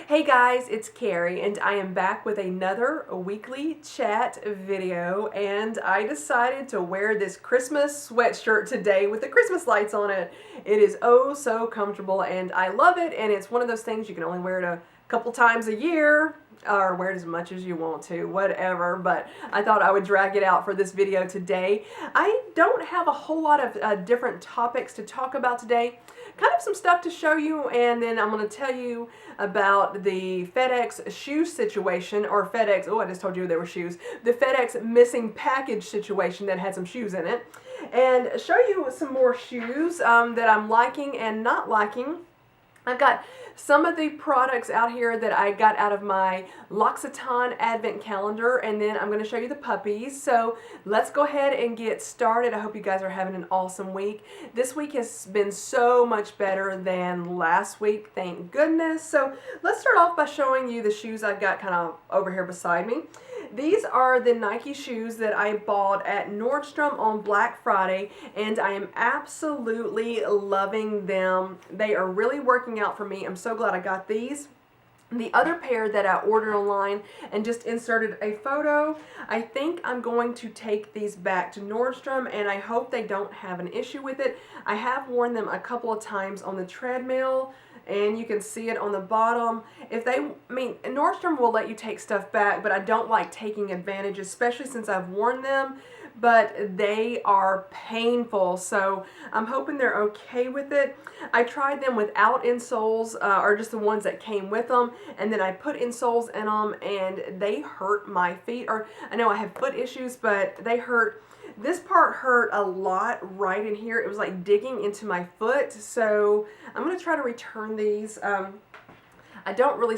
Hey guys, it's Carrie and I am back with another weekly chat video, and I decided to wear this Christmas sweatshirt today with the Christmas lights on it. It is oh so comfortable and I love it, and it's one of those things you can only wear it a couple times a year or wear it as much as you want to, whatever, but I thought I would drag it out for this video today. I don't have a whole lot of different topics to talk about today. Kind of some stuff to show you, and then I'm going to tell you about the FedEx shoe situation, or FedEx, oh, I just told you there were shoes, the FedEx missing package situation that had some shoes in it, and show you some more shoes that I'm liking and not liking. I've got some of the products out here that I got out of my L'Occitane Advent Calendar, and then I'm going to show you the puppies. So let's go ahead and get started. I hope you guys are having an awesome week. This week has been so much better than last week, thank goodness. So let's start off by showing you the shoes I've got kind of over here beside me. These are the Nike shoes that I bought at Nordstrom on Black Friday, and I am absolutely loving them. They are really working out for me. I'm so glad I got these. The other pair that I ordered online and just inserted a photo, I think I'm going to take these back to Nordstrom, and I hope they don't have an issue with it. I have worn them a couple of times on the treadmill, and you can see it on the bottom. Nordstrom will let you take stuff back, but I don't like taking advantage, especially since I've worn them, but they are painful, so I'm hoping they're okay with it. I tried them without insoles, or just the ones that came with them, and then I put insoles in them, and they hurt my feet. Or I know I have foot issues, but they hurt. This part hurt a lot right in here. It was like digging into my foot, so I'm going to try to return these. I don't really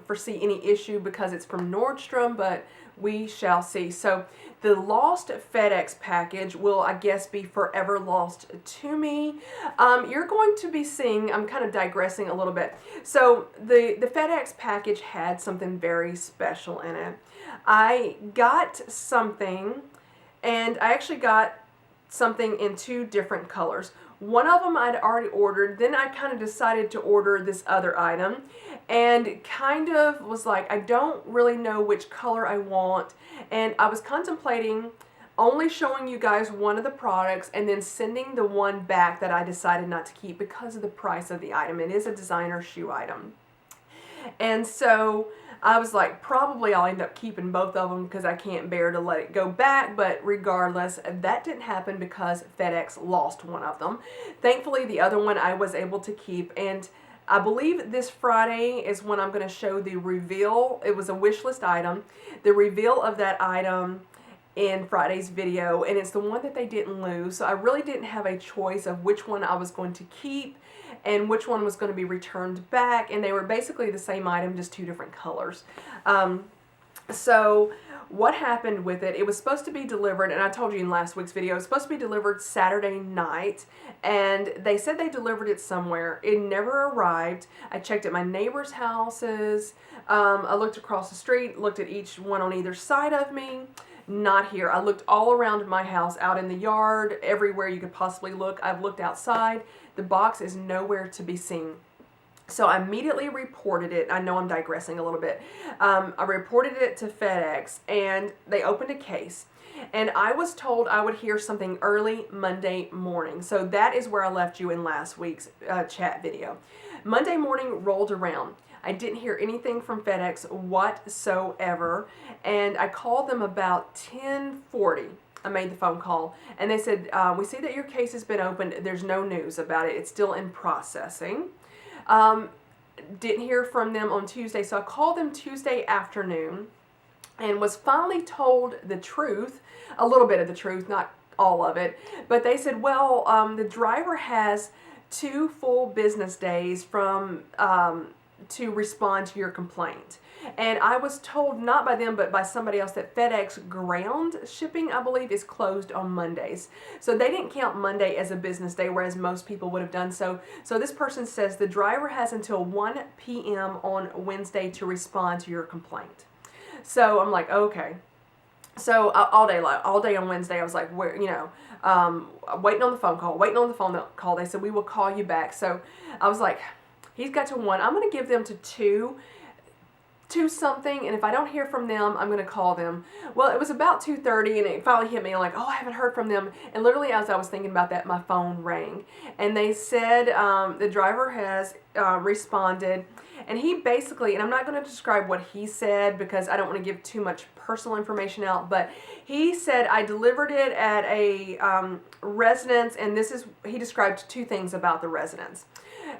foresee any issue because it's from Nordstrom, but we shall see. So the lost FedEx package will, I guess, be forever lost to me. You're going to be seeing, I'm kind of digressing a little bit. So the FedEx package had something very special in it. I got something, and I actually got something in two different colors. One of them I'd already ordered, then I kind of decided to order this other item, and kind of was like, I don't really know which color I want, and I was contemplating only showing you guys one of the products and then sending the one back that I decided not to keep because of the price of the item. It is a designer shoe item. And so I was like, probably I'll end up keeping both of them because I can't bear to let it go back, but regardless, that didn't happen because FedEx lost one of them. Thankfully, the other one I was able to keep, and I believe this Friday is when I'm going to show the reveal. It was a wish list item. The reveal of that item in Friday's video, and it's the one that they didn't lose, so I really didn't have a choice of which one I was going to keep and which one was going to be returned back, and they were basically the same item, just two different colors. So what happened with it, it was supposed to be delivered, and I told you in last week's video, it was supposed to be delivered Saturday night, and they said they delivered it somewhere. It never arrived. I checked at my neighbors' houses, I looked across the street, looked at each one on either side of me. Not here. I looked all around my house, out in the yard, everywhere you could possibly look. I've looked outside. The box is nowhere to be seen. So I immediately reported it. I know I'm digressing a little bit. I reported it to FedEx, and they opened a case. And I was told I would hear something early Monday morning. So that is where I left you in last week's chat video. Monday morning rolled around. I didn't hear anything from FedEx whatsoever, and I called them about 10:40. I made the phone call, and they said, we see that your case has been opened. There's no news about it. It's still in processing. Didn't hear from them on Tuesday, so I called them Tuesday afternoon and was finally told the truth, a little bit of the truth, not all of it, but they said, well, the driver has 2 full business days from to respond to your complaint. And I was told, not by them, but by somebody else, that FedEx ground shipping, I believe, is closed on Mondays. So they didn't count Monday as a business day, whereas most people would have done so. So this person says the driver has until 1 p.m. on Wednesday to respond to your complaint. So I'm like, okay. So all day on Wednesday, I was like, waiting on the phone call. They said, we will call you back. So I was like, he's got to 1. I'm going to give them to 2. 2 something, and if I don't hear from them, I'm going to call them. Well, it was about 2:30, and it finally hit me, like, oh, I haven't heard from them. And literally, as I was thinking about that, my phone rang. And they said the driver has responded. And he basically, and I'm not going to describe what he said because I don't want to give too much personal information out, but he said, I delivered it at a residence, and he described 2 things about the residence.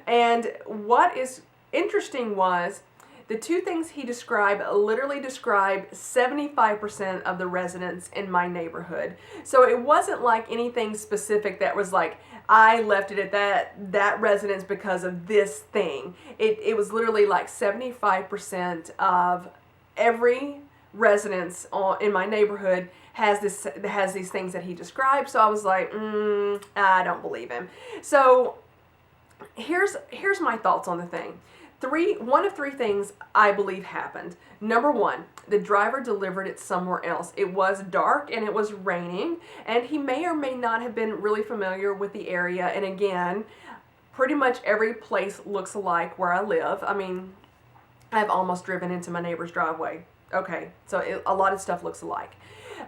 And what is interesting was, the 2 things he described literally described 75% of the residents in my neighborhood. So it wasn't like anything specific that was like, I left it at that residence because of this thing. It was literally like 75% of every residence in my neighborhood has these things that he described. So I was like, I don't believe him. So here's my thoughts on the thing. One of 3 things I believe happened. Number 1, the driver delivered it somewhere else. It was dark and it was raining, and he may or may not have been really familiar with the area. And again, pretty much every place looks alike where I live. I mean, I've almost driven into my neighbor's driveway. Okay, so a lot of stuff looks alike.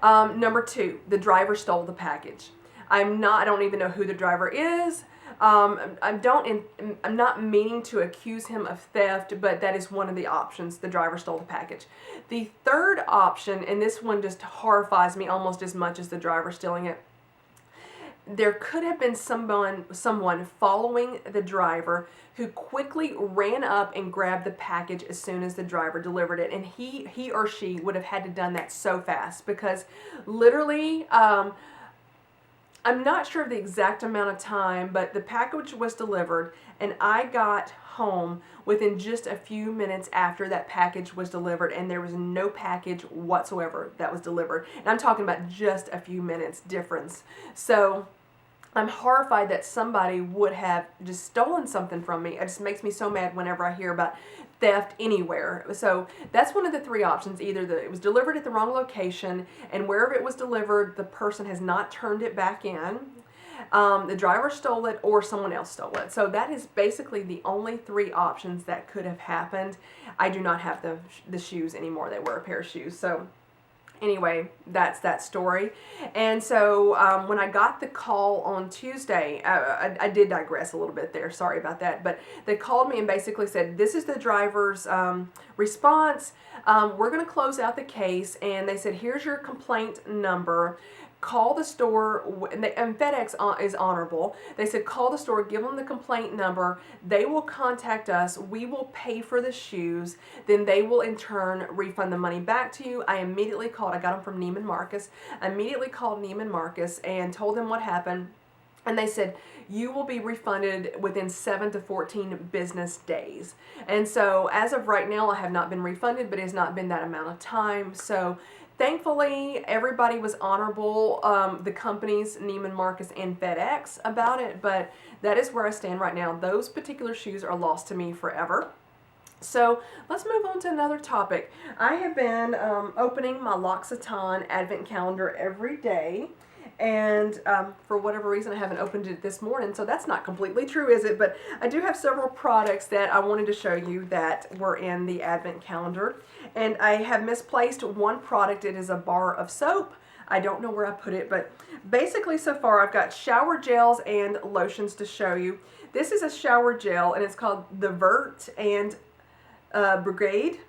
Number 2, the driver stole the package. I don't even know who the driver is. I'm not meaning to accuse him of theft, but that is one of the options. The driver stole the package. The third option, and this one just horrifies me almost as much as the driver stealing it, there could have been someone following the driver who quickly ran up and grabbed the package as soon as the driver delivered it. And he or she would have had to done that so fast, because literally, I'm not sure of the exact amount of time, but the package was delivered, and I got home within just a few minutes after that package was delivered, and there was no package whatsoever that was delivered. And I'm talking about just a few minutes difference. So I'm horrified that somebody would have just stolen something from me. It just makes me so mad whenever I hear about theft anywhere. So that's one of the 3 options. Either it was delivered at the wrong location, and wherever it was delivered, the person has not turned it back in. The driver stole it, or someone else stole it. So that is basically the only 3 options that could have happened. I do not have the shoes anymore. They were a pair of shoes. So anyway, that's that story. And so when I got the call on Tuesday, I did digress a little bit there. Sorry about that. But they called me and basically said, this is the driver's response. We're going to close out the case. And they said, here's your complaint number. Call the store, and FedEx is honorable. They said, call the store, give them the complaint number. They will contact us. We will pay for the shoes. Then they will in turn refund the money back to you. I immediately called. I got them from Neiman Marcus. I immediately called Neiman Marcus and told them what happened. And they said, you will be refunded within 7 to 14 business days. And so as of right now, I have not been refunded, but it has not been that amount of time. So thankfully, everybody was honorable, the companies, Neiman Marcus and FedEx, about it. But that is where I stand right now. Those particular shoes are lost to me forever. So let's move on to another topic. I have been opening my L'Occitane Advent Calendar every day. And for whatever reason, I haven't opened it this morning, so that's not completely true, is it? But I do have several products that I wanted to show you that were in the Advent Calendar. And I have misplaced one product. It is a bar of soap. I don't know where I put it, but basically so far I've got shower gels and lotions to show you. This is a shower gel, and it's called the Vert and Brigade.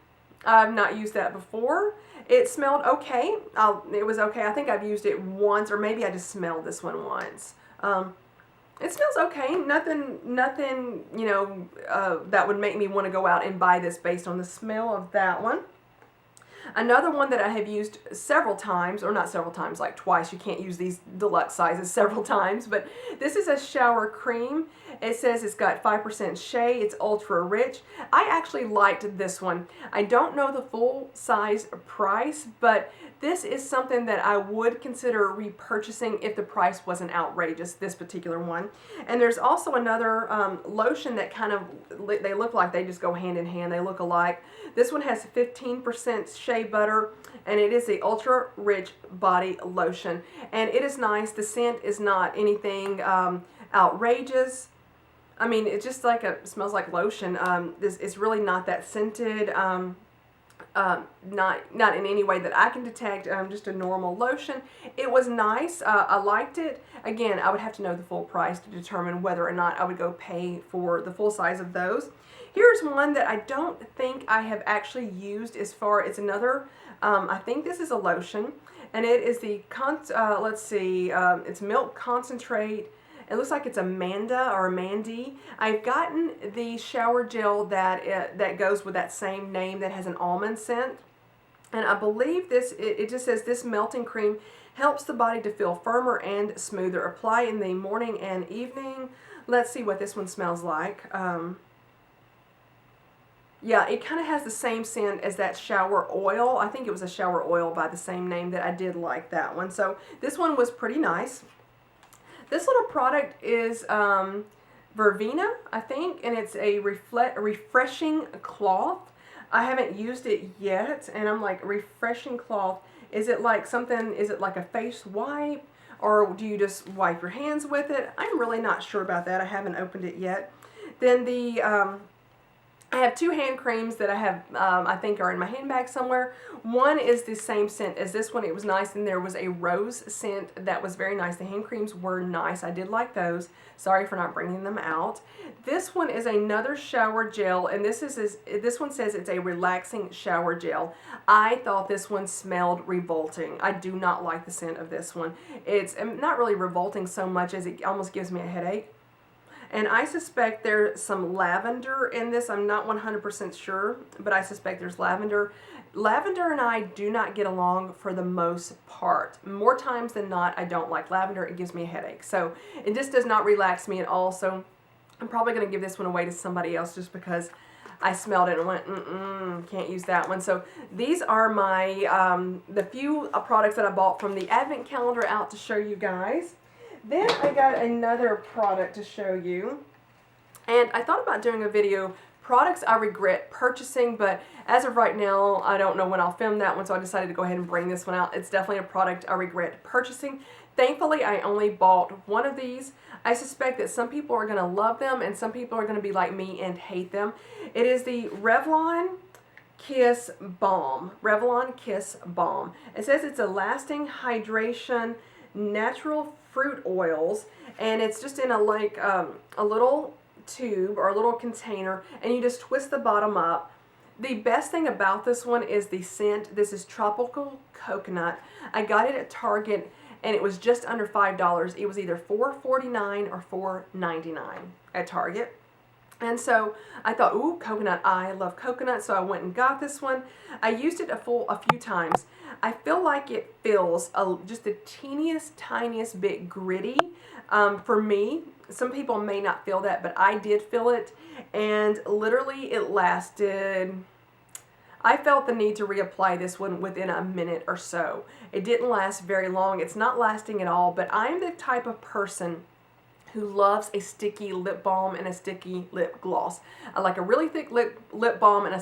I've not used that before. It smelled okay. It was okay. I think I've used it once, or maybe I just smelled this one once. It smells okay. Nothing, you know, that would make me want to go out and buy this based on the smell of that one. Another one that I have used several times, or not several times, like twice. You can't use these deluxe sizes several times, but this is a shower cream. It says it's got 5% shea. It's ultra rich. I actually liked this one. I don't know the full size price, but this is something that I would consider repurchasing if the price wasn't outrageous, this particular one. And there's also another lotion that kind of, they look like they just go hand in hand. They look alike. This one has 15% shea butter, and it is the ultra rich body lotion. And it is nice. The scent is not anything outrageous. I mean, it's just like smells like lotion. It's really not that scented. not in any way that I can detect, just a normal lotion. It was nice. I liked it. Again, I would have to know the full price to determine whether or not I would go pay for the full size of those. Here's one that I don't think I have actually used as far as another, I think this is a lotion, and it is the, let's see, it's milk concentrate. It looks like it's Amanda or Mandy. I've gotten the shower gel that goes with that same name that has an almond scent. And I believe this, it just says this melting cream helps the body to feel firmer and smoother. Apply in the morning and evening. Let's see what this one smells like. Yeah, it kind of has the same scent as that shower oil. I think it was a shower oil by the same name that I did like that one. So this one was pretty nice. This little product is Verbena, I think, and it's a refreshing cloth. I haven't used it yet, and I'm like, refreshing cloth. Is it like something, is it like a face wipe, or do you just wipe your hands with it? I'm really not sure about that. I haven't opened it yet. Then I have two hand creams that I have, I think are in my handbag somewhere. One is the same scent as this one. It was nice, and there was a rose scent that was very nice. The hand creams were nice. I did like those. Sorry for not bringing them out. This one is another shower gel, and this one says it's a relaxing shower gel. I thought this one smelled revolting. I do not like the scent of this one. It's not really revolting so much as it almost gives me a headache. And I suspect there's some lavender in this. I'm not 100% sure, but I suspect there's lavender. Lavender and I do not get along for the most part. More times than not, I don't like lavender. It gives me a headache. So it just does not relax me at all. So I'm probably going to give this one away to somebody else just because I smelled it and went, can't use that one. So these are my, the few products that I bought from the advent calendar out to show you guys. Then I got another product to show you, and I thought about doing a video, products I regret purchasing, but as of right now, I don't know when I'll film that one, so I decided to go ahead and bring this one out. It's definitely a product I regret purchasing. Thankfully, I only bought one of these. I suspect that some people are going to love them, and some people are going to be like me and hate them. It is the Revlon Kiss Balm. Revlon Kiss Balm. It says it's a lasting hydration, natural fruit oils, and it's just in a a little tube or a little container, and you just twist the bottom up. The best thing about this one is the scent. This is tropical coconut. I got it at Target, and it was just under $5. It was either $4.49 or $4.99 at Target. And so I thought, ooh, coconut, I love coconut, so I went and got this one. I used it a few times. I feel like it feels just the tiniest bit gritty. For me, some people may not feel that, but I did feel it, and literally it lasted, I felt the need to reapply this one within a minute or so. It didn't last very long. It's not lasting at all, but I'm the type of person who loves a sticky lip balm and a sticky lip gloss. I like a really thick lip balm and a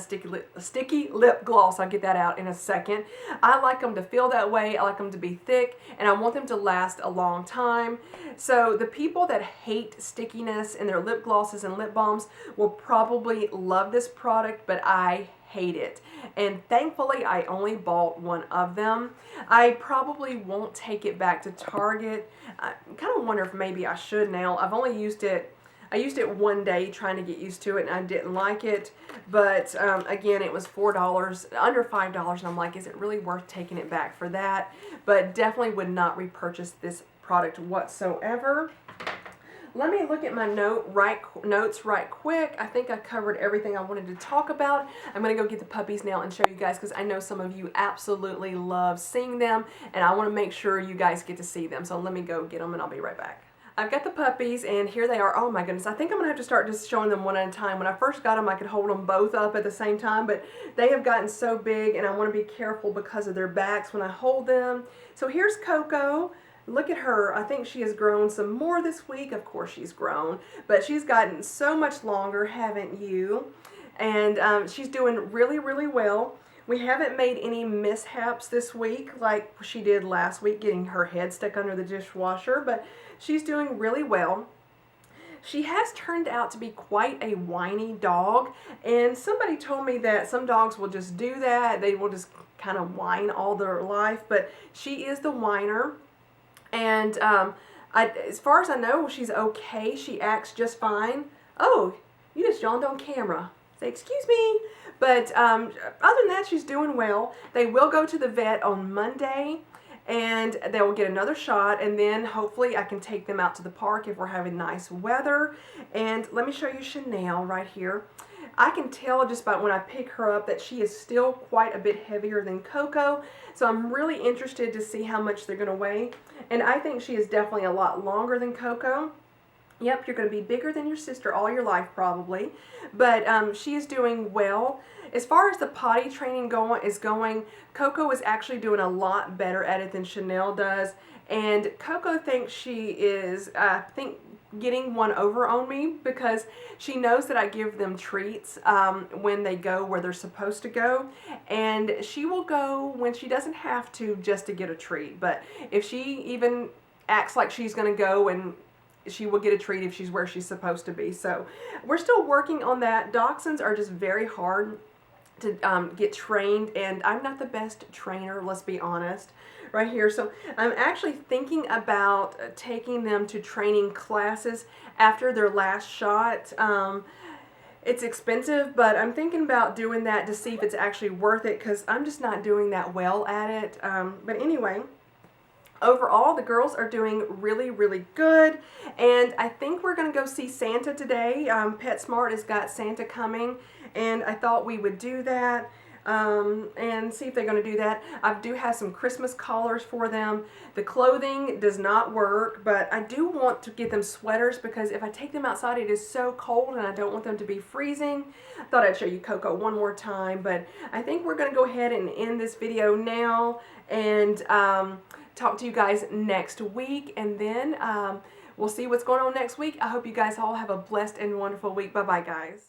sticky lip gloss. I'll get that out in a second. I like them to feel that way. I like them to be thick, and I want them to last a long time. So the people that hate stickiness in their lip glosses and lip balms will probably love this product, but I hate it. And thankfully, I only bought one of them. I probably won't take it back to Target. I kind of wonder if maybe I should now. I've only used it, I used it one day trying to get used to it, and I didn't like it. But again, it was $4, under $5, and I'm like, is it really worth taking it back for that? But definitely would not repurchase this product whatsoever. Let me look at my notes right quick. I think I covered everything I wanted to talk about. I'm going to go get the puppies now and show you guys, because I know some of you absolutely love seeing them, and I want to make sure you guys get to see them. So let me go get them, and I'll be right back. I've got the puppies, and here they are. Oh my goodness, I think I'm going to have to start just showing them one at a time. When I first got them, I could hold them both up at the same time, but they have gotten so big, and I want to be careful because of their backs when I hold them. So here's Coco. Look at her. I think she has grown some more this week. Of course she's grown, but she's gotten so much longer, haven't you? And she's doing really, really well. We haven't made any mishaps this week like she did last week, getting her head stuck under the dishwasher, but she's doing really well. she has turned out to be quite a whiny dog, and somebody told me that some dogs will just do that. They will just kind of whine all their life, but she is the whiner. And as far as I know, she's okay. She acts just fine. Oh, you just yawned on camera. Say, excuse me. But other than that, she's doing well. They will go to the vet on Monday, and they will get another shot, and then hopefully I can take them out to the park if we're having nice weather. And let me show you Chanel right here. I can tell just by when I pick her up that she is still quite a bit heavier than Coco, so I'm really interested to see how much they're going to weigh. And I think she is definitely a lot longer than Coco. Yep, you're going to be bigger than your sister all your life probably, but she is doing well. As far as the potty training is going, Coco is actually doing a lot better at it than Chanel does, and Coco thinks she is, I think, getting one over on me because she knows that I give them treats when they go where they're supposed to go, and she will go when she doesn't have to just to get a treat. But if she even acts like she's going to go, and she will get a treat if she's where she's supposed to be. So we're still working on that. Dachshunds are just very hard to get trained, and I'm not the best trainer, let's be honest, right here. So I'm actually thinking about taking them to training classes after their last shot. It's expensive, but I'm thinking about doing that to see if it's actually worth it, because I'm just not doing that well at it. But anyway, overall, the girls are doing really, really good, and I think we're going to go see Santa today. PetSmart has got Santa coming, and I thought we would do that and see if they're going to do that. I do have some Christmas collars for them. The clothing does not work, but I do want to get them sweaters, because if I take them outside, it is so cold, and I don't want them to be freezing. I thought I'd show you Coco one more time, but I think we're going to go ahead and end this video now, and talk to you guys next week, and then we'll see what's going on next week. I hope you guys all have a blessed and wonderful week. Bye-bye, guys.